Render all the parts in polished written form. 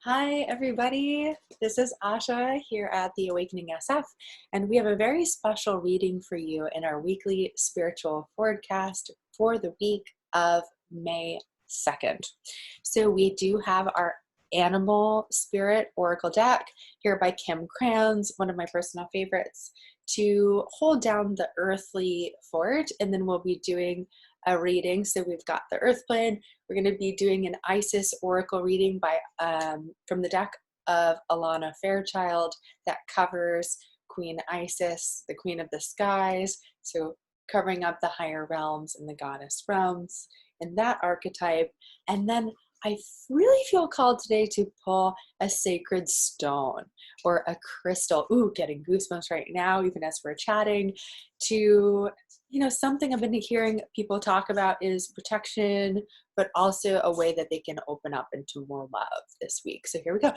Hi, everybody. This is Asha here at the AwakeningSF, and we have a very special reading for you in our weekly spiritual forecast for the week of May 2nd. So we do have our Animal Spirit Oracle deck here by Kim Kranz, one of my personal favorites, to hold down the earthly fort, and then we'll be doing a reading. So we've got the Earth plane. We're going to be doing an Isis Oracle reading by from the deck of Alana Fairchild that covers Queen Isis, the Queen of the Skies. So covering up the higher realms and the goddess realms and that archetype. And then I really feel called today to pull a sacred stone or a crystal. Ooh, getting goosebumps right now, even as we're chatting. Something I've been hearing people talk about is protection, but also a way that they can open up into more love this week. So here we go.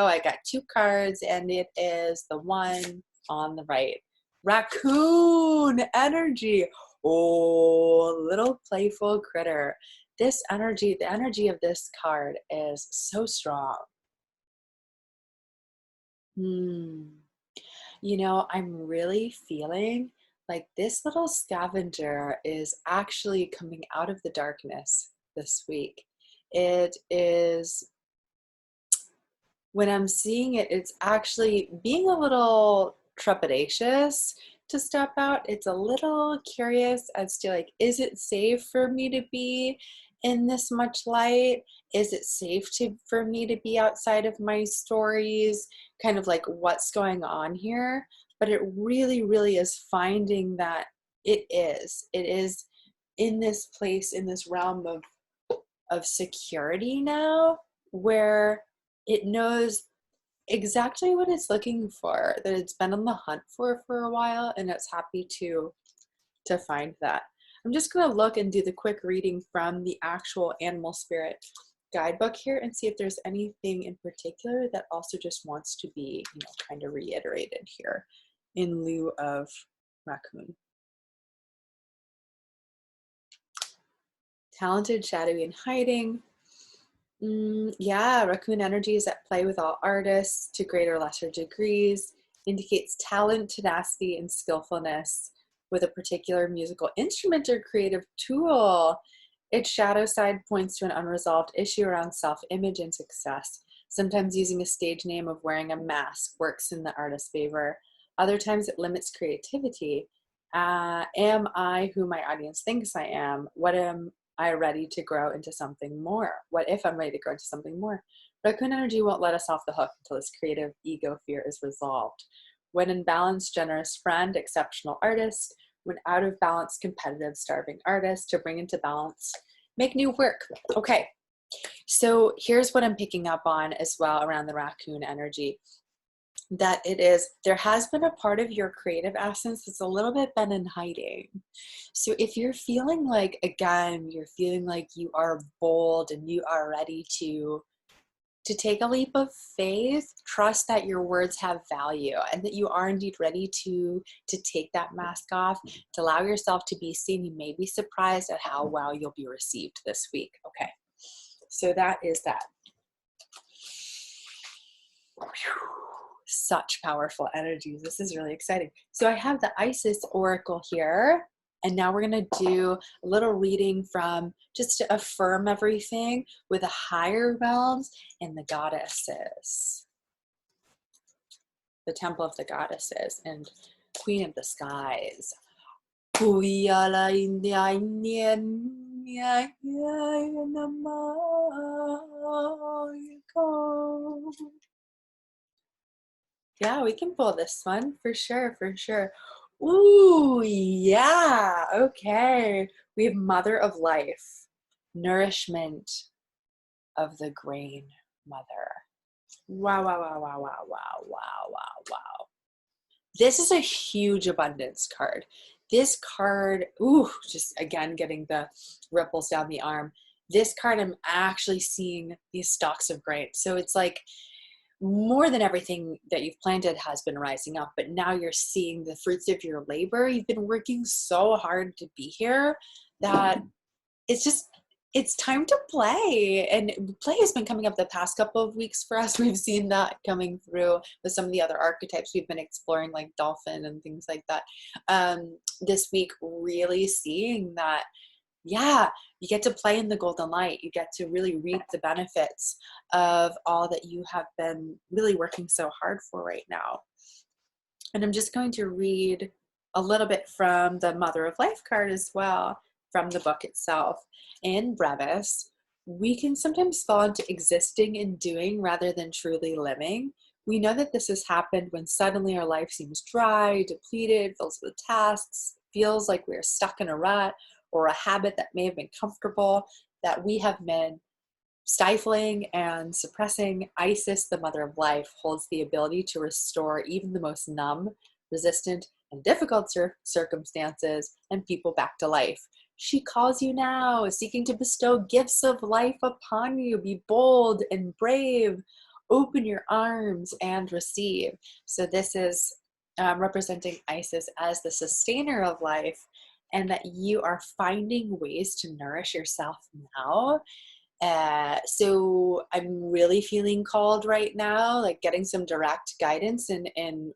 I got two cards, and it is the one on the right. Raccoon energy. Oh, little playful critter. This energy, the energy of this card is so strong. I'm really feeling like this little scavenger is actually coming out of the darkness this week. It is, when I'm seeing it, it's actually being a little trepidatious to step out. It's a little curious as to is it safe for me to be in this much light? Is it safe for me to be outside of my stories? Kind of what's going on here? But it really, really is finding that it is in this place, in this realm of security now, where it knows exactly what it's looking for, that it's been on the hunt for a while, and it's happy to find that. I'm just going to look and do the quick reading from the actual Animal Spirit guidebook here and see if there's anything in particular that also just wants to be, kind of reiterated here in lieu of raccoon. Talented, shadowy, and hiding. Yeah, raccoon energy is at play with all artists to greater or lesser degrees, indicates talent, tenacity, and skillfulness with a particular musical instrument or creative tool. Its shadow side points to an unresolved issue around self-image and success. Sometimes using a stage name of wearing a mask works in the artist's favor. Other times it limits creativity. Am I who my audience thinks I am? What am I ready to grow into something more? What if I'm ready to grow into something more? Raccoon energy won't let us off the hook until this creative ego fear is resolved. When in balance, generous friend, exceptional artist. When out of balance, competitive, starving artist. To bring into balance, make new work. Okay, so here's what I'm picking up on as well around the raccoon energy. That there has been a part of your creative essence that's a little bit been in hiding. So if you're feeling you're feeling like you are bold and you are ready to take a leap of faith, trust that your words have value and that you are indeed ready to take that mask off, to allow yourself to be seen. You may be surprised at how well you'll be received this week. Okay, so that is that. Such powerful energies. This is really exciting. So I have the Isis Oracle here, and now we're going to do a little reading from just to affirm everything with the higher realms and the goddesses, the temple of the goddesses and Queen of the Skies. Yeah, we can pull this one for sure, for sure. Ooh, yeah, okay. We have Mother of Life, nourishment of the grain mother. Wow, wow, wow, wow, wow, wow, wow, wow, wow. This is a huge abundance card. This card, ooh, just again getting the ripples down the arm. This card, I'm actually seeing these stalks of grain. So it's like more than everything that you've planted has been rising up, but now you're seeing the fruits of your labor. You've been working so hard to be here that it's time to play. And play has been coming up the past couple of weeks for us. We've seen that coming through with some of the other archetypes we've been exploring, like dolphin and things like that. This week, really seeing that, yeah, you get to play in the golden light. You get to really reap the benefits of all that you have been really working so hard for right now. And I'm just going to read a little bit from the Mother of Life card as well, from the book itself. In brevis, we can sometimes fall into existing and doing rather than truly living. We know that this has happened when suddenly our life seems dry, depleted, filled with tasks, feels like we're stuck in a rut or a habit that may have been comfortable, that we have been stifling and suppressing. Isis, the Mother of Life, holds the ability to restore even the most numb, resistant, and difficult circumstances and people back to life. She calls you now, seeking to bestow gifts of life upon you. Be bold and brave. Open your arms and receive. So this is representing Isis as the sustainer of life, and that you are finding ways to nourish yourself now. So I'm really feeling called right now, like getting some direct guidance and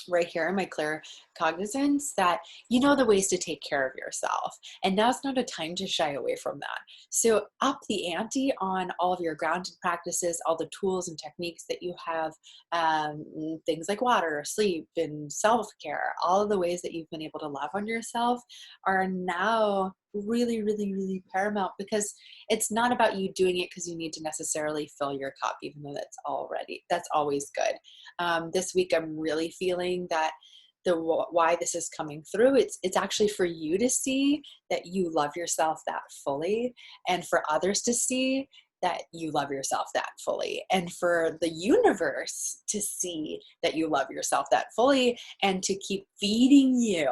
right here in my clear cognizance that you know the ways to take care of yourself, and now's not a time to shy away from that. So up the ante on all of your grounded practices, all the tools and techniques that you have, things like water, sleep, and self-care. All of the ways that you've been able to love on yourself are now really, really, really paramount, because it's not about you doing it because you need to necessarily fill your cup, even though that's always good. This week I'm really feeling that why this is coming through, it's actually for you to see that you love yourself that fully, and for others to see that you love yourself that fully, and for the universe to see that you love yourself that fully, and to keep feeding you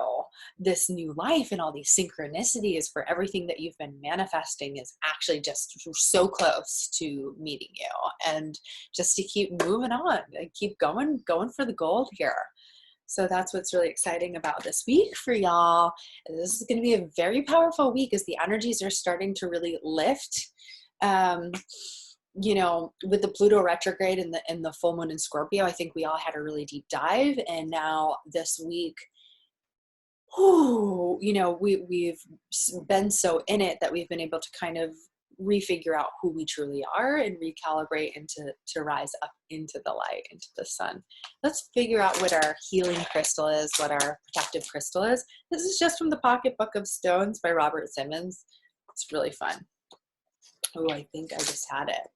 this new life and all these synchronicities for everything that you've been manifesting is actually just so close to meeting you, and just to keep moving on and keep going for the gold here. So that's what's really exciting about this week for y'all. This is going to be a very powerful week as the energies are starting to really lift. You know, with the Pluto retrograde and the full moon in Scorpio, I think we all had a really deep dive. And now this week, you know, we've been so in it that we've been able to kind of refigure out who we truly are and recalibrate and to rise up into the light, into the sun. Let's figure out what our healing crystal is, what our protective crystal is. This is just from the Pocketbook of Stones by Robert Simmons. It's really fun. Oh, I think I just had it.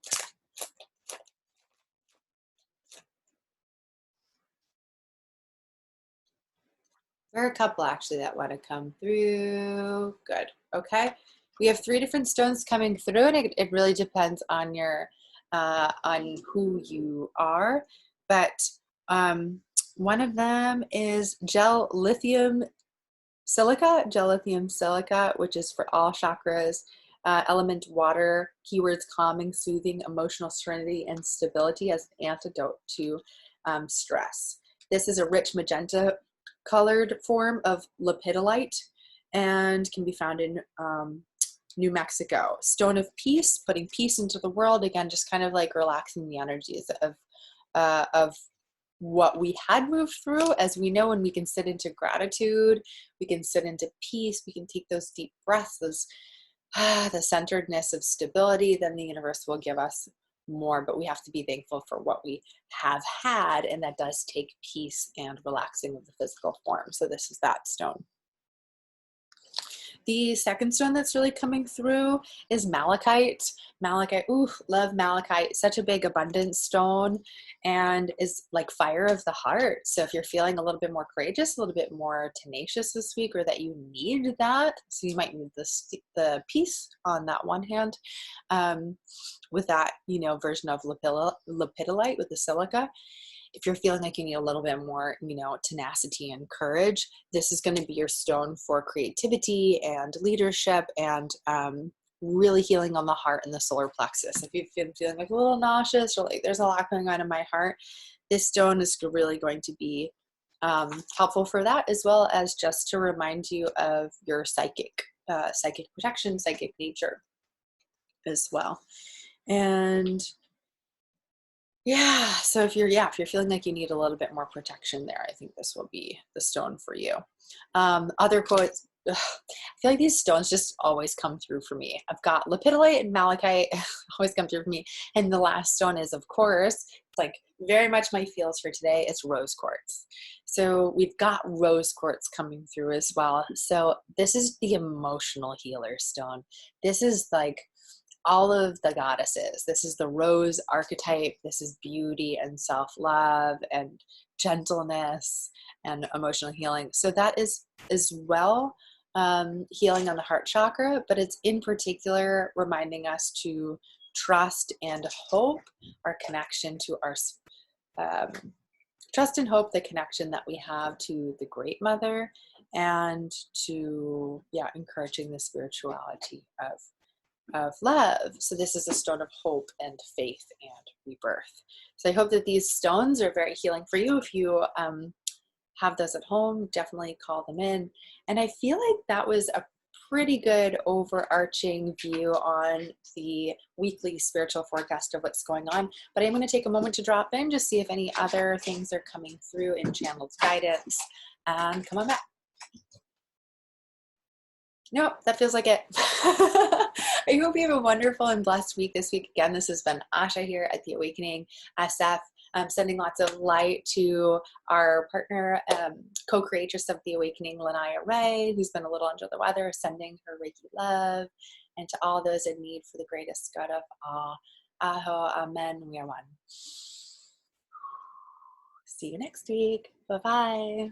There are a couple actually that want to come through. Good. Okay. We have 3 different stones coming through, and it really depends on your on who you are. But one of them is gel lithium silica, which is for all chakras. Element water, keywords calming, soothing, emotional serenity, and stability as an antidote to stress. This is a rich magenta colored form of lepidolite and can be found in New Mexico. Stone of peace, putting peace into the world. Again, just kind of like relaxing the energies of what we had moved through. As we know, when we can sit into gratitude, we can sit into peace, we can take those deep breaths, those the centeredness of stability, then the universe will give us more. But we have to be thankful for what we have had, and that does take peace and relaxing of the physical form. So this is that stone. The second stone that's really coming through is malachite. Malachite, ooh, love malachite. Such a big abundance stone, and is like fire of the heart. So if you're feeling a little bit more courageous, a little bit more tenacious this week, or that you need that, so you might need the peace on that one hand, with that, you know, version of lepidolite with the silica. If you're feeling like you need a little bit more, you know, tenacity and courage, this is going to be your stone for creativity and leadership and really healing on the heart and the solar plexus. If you've been feeling like a little nauseous or like there's a lot going on in my heart, this stone is really going to be helpful for that, as well as just to remind you of your psychic protection, psychic nature as well. And yeah, so if you're feeling like you need a little bit more protection there, I think this will be the stone for you. Other quotes. I feel like these stones just always come through for me. I've got lepidolite and malachite always come through for me. And the last stone is, of course, like very much my feels for today, it's rose quartz. So we've got rose quartz coming through as well. So this is the emotional healer stone. This is like all of the goddesses. This is the rose archetype. This is beauty and self-love and gentleness and emotional healing. So that is as well healing on the heart chakra, but it's in particular reminding us to trust and hope our connection to our trust and hope the connection that we have to the Great Mother, and to encouraging the spirituality of love. So this is a stone of hope and faith and rebirth. So I hope that these stones are very healing for you. If you have those at home, definitely call them in. And I feel like that was a pretty good overarching view on the weekly spiritual forecast of what's going on. But I'm going to take a moment to drop in, just see if any other things are coming through in channeled guidance, and come on back. Nope, that feels like it. I hope you have a wonderful and blessed week this week. Again, this has been Asha here at the Awakening SF. I'm sending lots of light to our partner, co-creatress of the Awakening, Lanaya Rae, who's been a little under the weather, sending her Reiki love, and to all those in need for the greatest good of all. Aho, amen, we are one. See you next week. Bye-bye.